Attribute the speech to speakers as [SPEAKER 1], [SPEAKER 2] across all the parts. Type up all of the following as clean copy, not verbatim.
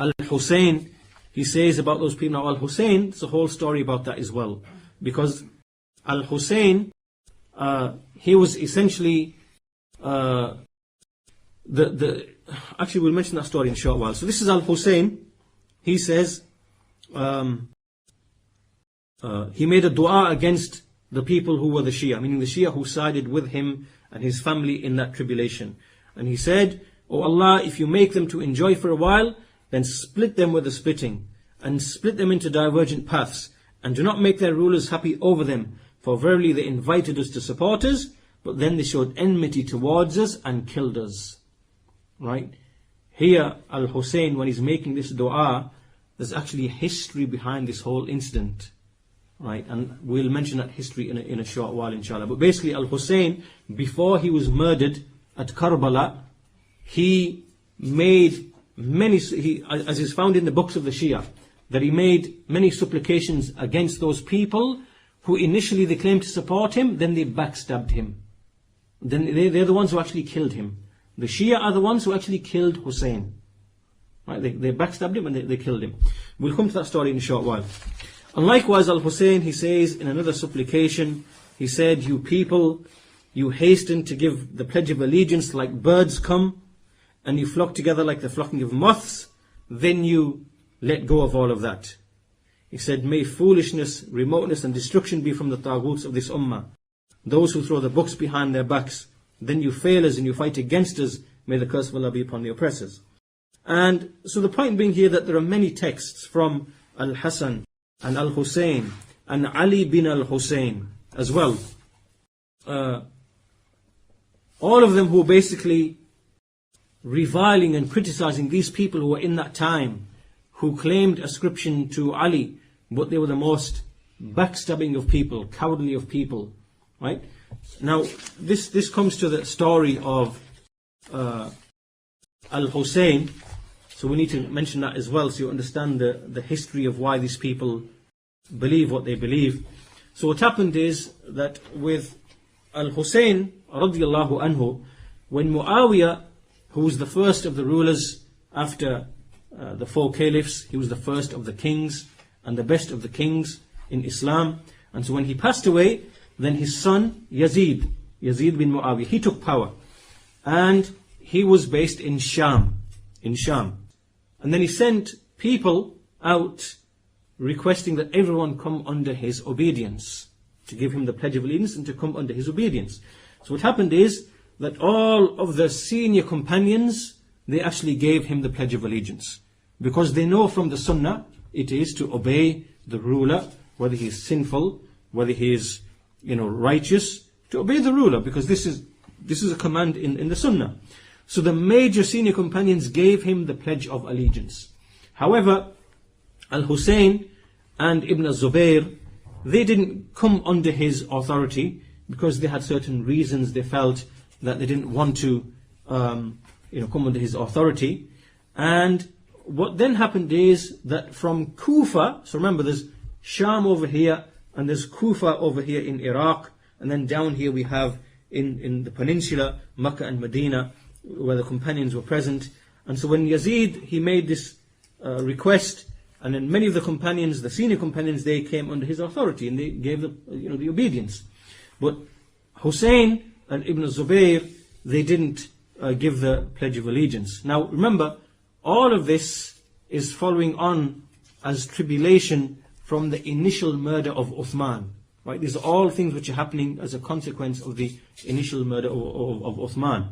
[SPEAKER 1] Al-Hussayn, he says about those people. Now Al-Hussayn, it's a whole story about that as well. Because Al-Hussayn, he was essentially, actually we'll mention that story in a short while. So this is Al-Hussayn. He says, he made a dua against the people who were the Shia, meaning the Shia who sided with him and his family in that tribulation. And he said, "O Allah, if you make them to enjoy for a while, then split them with the splitting, and split them into divergent paths, and do not make their rulers happy over them, for verily they invited us to support us, but then they showed enmity towards us and killed us." Right? Here, Al-Hussayn, when he's making this dua, there's actually a history behind this whole incident. Right? And we'll mention that history in a short while, inshallah. But basically, Al-Hussayn, before he was murdered at Karbala, he made many, as is found in the books of the Shia, that he made many supplications against those people who initially they claimed to support him, then they backstabbed him. Then they're the ones who actually killed him. The Shia are the ones who actually killed Hussein. Right? They backstabbed him and they killed him. We'll come to that story in a short while. And likewise, Al-Hussayn, he says in another supplication, he said, "You people, you hasten to give the pledge of allegiance like birds come, and you flock together like the flocking of moths, then you let go of all of that." He said, "May foolishness, remoteness and destruction be from the taghuts of this ummah, those who throw the books behind their backs. Then you fail us and you fight against us. May the curse of Allah be upon the oppressors." And so the point being here that there are many texts from Al-Hasan and Al-Hussayn and Ali bin Al-Hussayn as well. All of them who were basically reviling and criticizing these people who were in that time, who claimed ascription to Ali, but they were the most backstabbing of people, cowardly of people. Right? Now, this comes to the story of Al-Hussayn. So we need to mention that as well, so you understand the history of why these people believe what they believe. So what happened is that with Al-Hussayn, رضي الله عنه, when Muawiyah, who was the first of the rulers after the four caliphs, he was the first of the kings and the best of the kings in Islam. And so when he passed away, then his son Yazid bin Muawiyah, he took power. And he was based in Sham. And then he sent people out requesting that everyone come under his obedience, to give him the pledge of allegiance and to come under his obedience. So what happened is that all of the senior companions, they actually gave him the pledge of allegiance, because they know from the Sunnah it is to obey the ruler, whether he is sinful, whether he is righteous, to obey the ruler, because this is a command in the Sunnah. So the major senior companions gave him the pledge of allegiance. However, Al-Hussayn and Ibn al-Zubayr, they didn't come under his authority because they had certain reasons. They felt that they didn't want to come under his authority. And what then happened is that from Kufa, so remember there's Sham over here and there's Kufa over here in Iraq, and then down here we have in the peninsula, Makkah and Medina, where the companions were present. And so when Yazid, he made this request, and then many of the companions, the senior companions, they came under his authority and they gave the obedience. But Hussein and Ibn Zubayr, they didn't give the pledge of allegiance. Now remember, all of this is following on as tribulation from the initial murder of Uthman. Right? These are all things which are happening as a consequence of the initial murder of Uthman.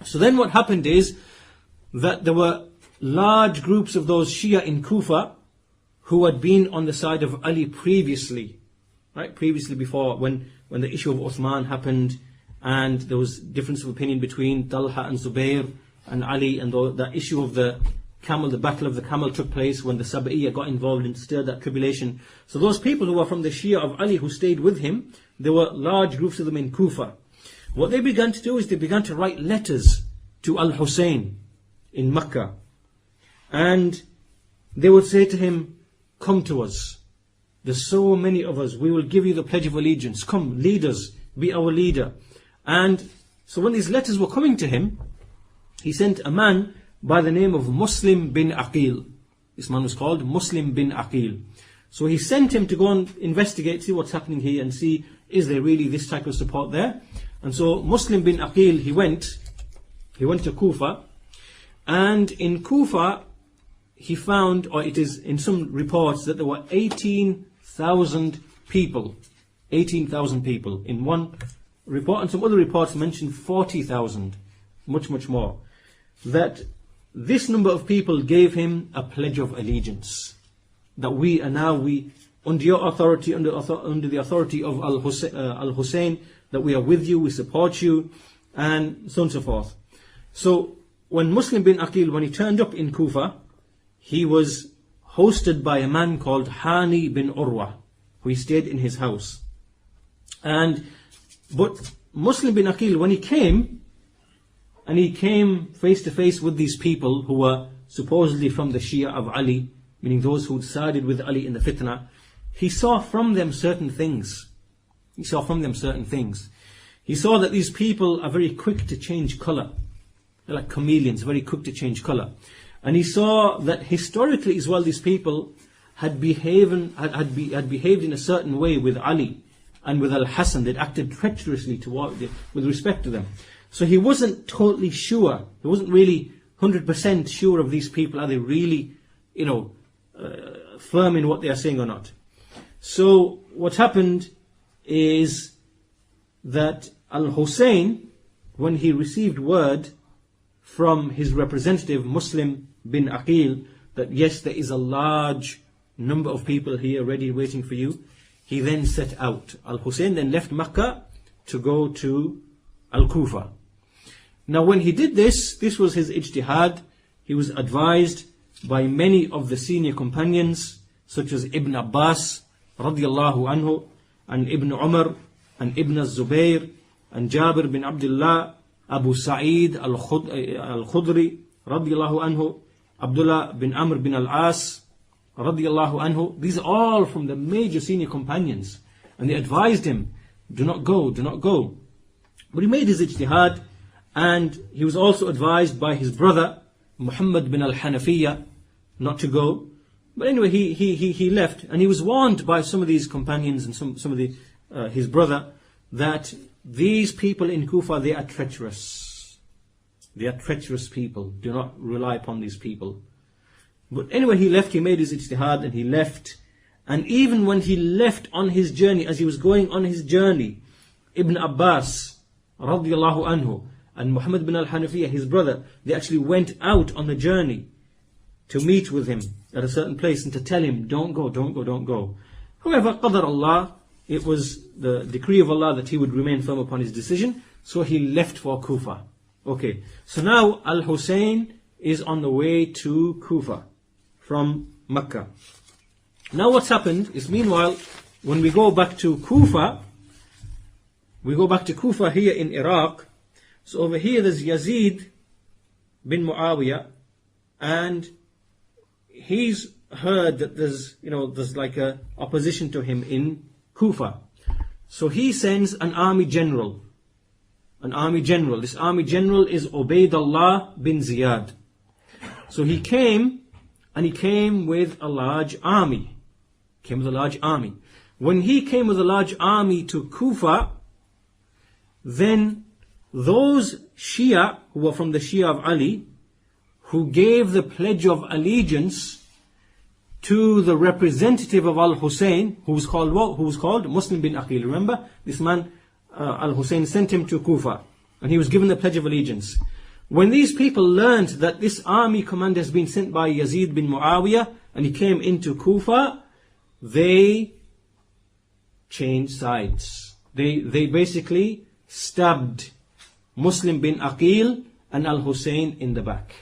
[SPEAKER 1] So then what happened is that there were large groups of those Shia in Kufa who had been on the side of Ali previously. Right? Previously, before, when the issue of Uthman happened, and there was difference of opinion between Talha and Zubair and Ali, and the issue of the battle of the camel took place when the Sab'iyya got involved and stirred that tribulation. So those people who were from the Shia of Ali who stayed with him, there were large groups of them in Kufa. What they began to do is they began to write letters to Al-Hussayn in Makkah. And they would say to him, "Come to us. There's so many of us. We will give you the pledge of allegiance. Come, lead us. Be our leader." And so when these letters were coming to him, he sent a man by the name of Muslim bin Aqil. This man was called Muslim bin Aqil. So he sent him to go and investigate, see what's happening here, and see, is there really this type of support there? And so Muslim bin Aqil, he went to Kufa, and in Kufa he found, or it is in some reports, that there were 18,000 people. 18,000 people in one report, and some other reports mention 40,000, much more. That this number of people gave him a pledge of allegiance, that we are now, under your authority, under the authority of Al-Hussayn, that we are with you, we support you, and so on and so forth. So when Muslim bin Aqil, when he turned up in Kufa, he was hosted by a man called Hani bin Urwa, who he stayed in his house. But Muslim bin Aqil, when he came, and he came face to face with these people who were supposedly from the Shia of Ali, meaning those who sided with Ali in the fitna, he saw from them certain things. He saw that these people are very quick to change colour. They're like chameleons, very quick to change colour. And he saw that historically as well, these people had behaved in a certain way with Ali and with Al-Hassan. They'd acted treacherously with respect to them. So he wasn't totally sure. He wasn't really 100% sure of these people. Are they really, firm in what they are saying or not? So what happened is that Al-Hussayn, when he received word from his representative Muslim bin Aqil that yes, there is a large number of people here ready waiting for you, he then set out. Al-Hussayn then left Makkah to go to Al-Kufa. Now when he did this was his ijtihad. He was advised by many of the senior companions, such as Ibn Abbas, رضي الله عنه, and Ibn Umar, and Ibn Zubayr, and Jabir bin Abdullah, Abu Sa'id al-Khudri, رضي الله عنه, Abdullah bin Amr bin al-As, رضي الله عنه. These are all from the major senior companions, and they advised him, do not go. But he made his ijtihad, and he was also advised by his brother Muhammad bin al-Hanafiya not to go. But anyway, he left, and he was warned by some of these companions and some of his brother that these people in Kufa, they are treacherous. They are treacherous people. Do not rely upon these people. But anyway, he left. He made his ijtihad and he left. And even when he left on his journey, as he was going on his journey, Ibn Abbas radiyallahu anhu and Muhammad bin al-Hanafiya, his brother, they actually went out on the journey to meet with him at a certain place and to tell him, don't go. However, qadar Allah, it was the decree of Allah that he would remain firm upon his decision, so he left for Kufa. Okay, so now Al-Hussayn is on the way to Kufa from Mecca. Now what's happened is, meanwhile, when we go back to Kufa here in Iraq. So over here there's Yazid bin Muawiyah, and he's heard that there's like a opposition to him in Kufa. So he sends an army general. This army general is Ubaydullah bin Ziyad. So he came with a large army. When he came with a large army to Kufa, then those Shia who were from the Shia of Ali, who gave the pledge of allegiance to the representative of Al-Hussayn, who was called Muslim bin Aqil. Remember, this man Al-Hussayn sent him to Kufa, and he was given the pledge of allegiance. When these people learned that this army commander has been sent by Yazid bin Muawiyah, and he came into Kufa, they changed sides. They basically stabbed Muslim bin Aqil and Al-Hussayn in the back.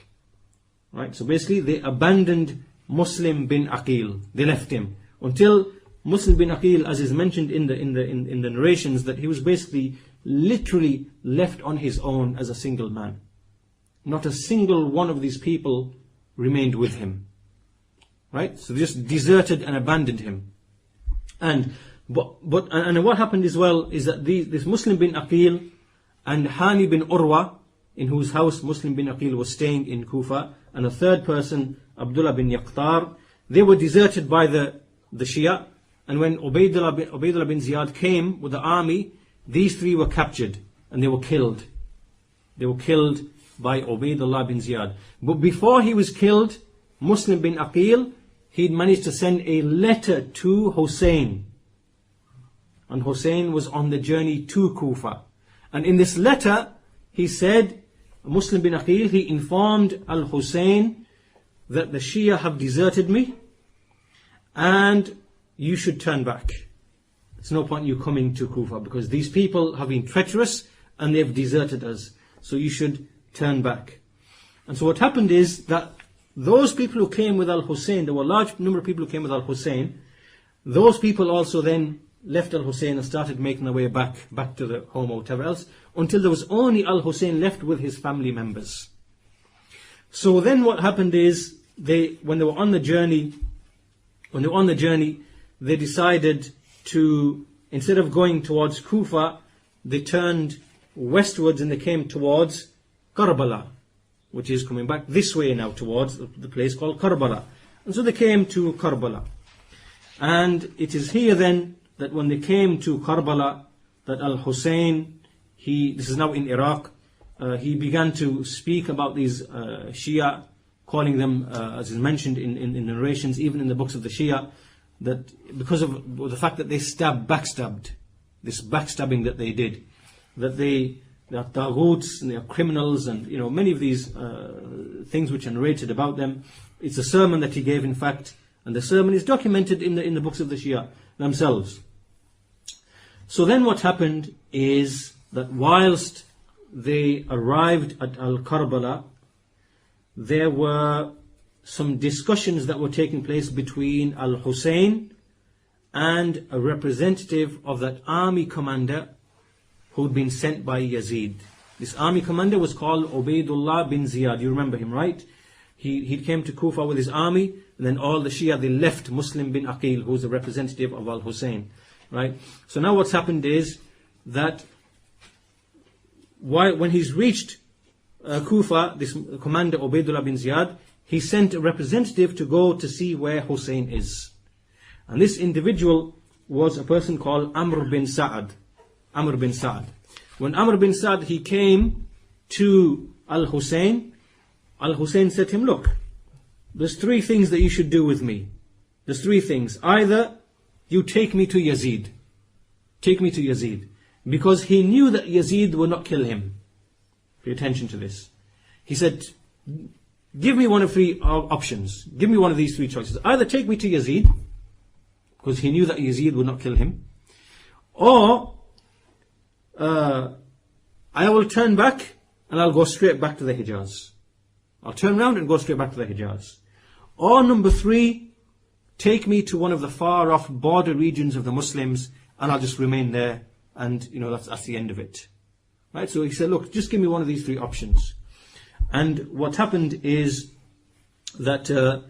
[SPEAKER 1] Right? So basically they abandoned Muslim bin Aqil. They left him until Muslim bin Aqil, as is mentioned in the narrations, that he was basically literally left on his own as a single man. Not a single one of these people remained with him. Right? So they just deserted and abandoned him. And what happened as well is that this Muslim bin Aqil and Hani bin Urwa, in whose house Muslim bin Aqil was staying in Kufa, and a third person, Abdullah bin Yaqtar. They were deserted by the Shia, and when Ubaydullah bin Ziyad came with the army, these three were captured and they were killed. They were killed by Ubaydullah bin Ziyad. But before he was killed, Muslim bin Aqil, he'd managed to send a letter to Hussein. And Hussein was on the journey to Kufa. And in this letter, he said, Muslim bin Aqil, he informed Al-Hussayn that the Shia have deserted me and you should turn back. It's no point you coming to Kufa because these people have been treacherous and they've deserted us. So you should turn back. And so what happened is that those people who came with Al-Hussayn, there were a large number of people who came with Al-Hussayn, those people also then left Al-Hussayn and started making their way back to the home or whatever else, until there was only Al-Hussayn left with his family members. So then what happened is, when they were on the journey, they decided to, instead of going towards Kufa, they turned westwards and they came towards Karbala, which is coming back this way now towards the place called Karbala. And so they came to Karbala. And it is here then that when they came to Karbala, that Al-Hussayn, this is now in Iraq, he began to speak about these Shia, calling them, as is mentioned in the narrations, even in the books of the Shia, that because of the fact that they backstabbed, this backstabbing that they did, that they are taghuts and they are criminals, and many of these things which are narrated about them. It's a sermon that he gave, in fact, and the sermon is documented in the books of the Shia themselves. So then what happened is that whilst they arrived at Al-Karbala, there were some discussions that were taking place between Al-Hussayn and a representative of that army commander who'd been sent by Yazid. This army commander was called Ubaydullah bin Ziyad. You remember him, right? He came to Kufa with his army, and then all the Shia, they left Muslim bin Aqil, who's a representative of Al-Hussayn. Right? So now what's happened is that when he's reached Kufa, this commander Ubaydullah bin Ziyad, he sent a representative to go to see where Hussein is. And this individual was a person called Amr bin Sa'ad. Amr bin Sa'ad. When Amr bin Sa'ad, he came to Al-Hussayn, Al-Hussayn said to him, look, there's three things that you should do with me. There's three things. Either you take me to Yazid. Take me to Yazid. Because he knew that Yazid would not kill him. Pay attention to this. He said, give me one of three options. Give me one of these three choices. Either take me to Yazid, because he knew that Yazid would not kill him, or I will turn back and I'll go straight back to the Hijaz. I'll turn around and go straight back to the Hijaz. Or number three, take me to one of the far off border regions of the Muslims and I'll just remain there, and that's the end of it. Right? So he said, look, just give me one of these three options. And what happened is that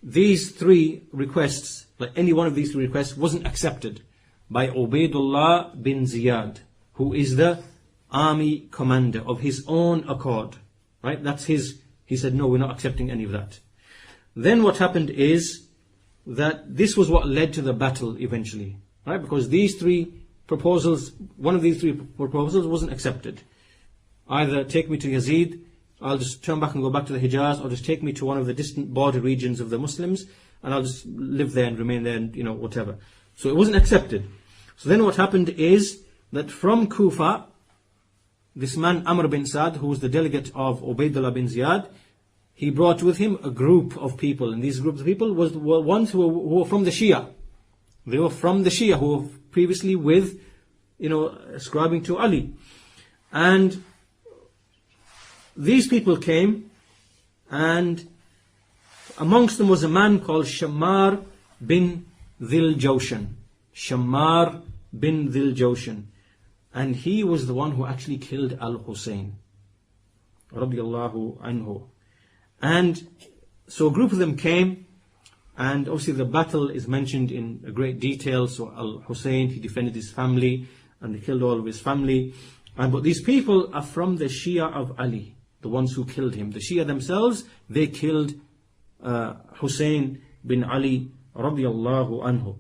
[SPEAKER 1] these three requests, like any one of these three requests, wasn't accepted by Ubaydullah bin Ziyad, who is the army commander of his own accord. Right? That's his. He said, no, we're not accepting any of that. Then what happened is that this was what led to the battle eventually. Right? Because these three proposals, one of these three proposals wasn't accepted. Either take me to Yazid, I'll just turn back and go back to the Hijaz, or just take me to one of the distant border regions of the Muslims and I'll just live there and remain there and whatever. So it wasn't accepted. So then what happened is that from Kufa, this man Amr bin Sa'ad, who was the delegate of Ubaydullah bin Ziyad, he brought with him a group of people, and these groups of people were ones who were from the Shia. They were from the Shia, who were previously with, ascribing to Ali. And these people came, and amongst them was a man called Shammar bin Dhil Jawshan. Shammar bin Dhil Jawshan. And he was the one who actually killed Al-Hussayn, رضي الله عنه. And so a group of them came, and obviously the battle is mentioned in a great detail. So Al-Hussayn, he defended his family, and they killed all of his family. But these people are from the Shia of Ali, the ones who killed him. The Shia themselves, they killed Hussein bin Ali radiallahu anhu.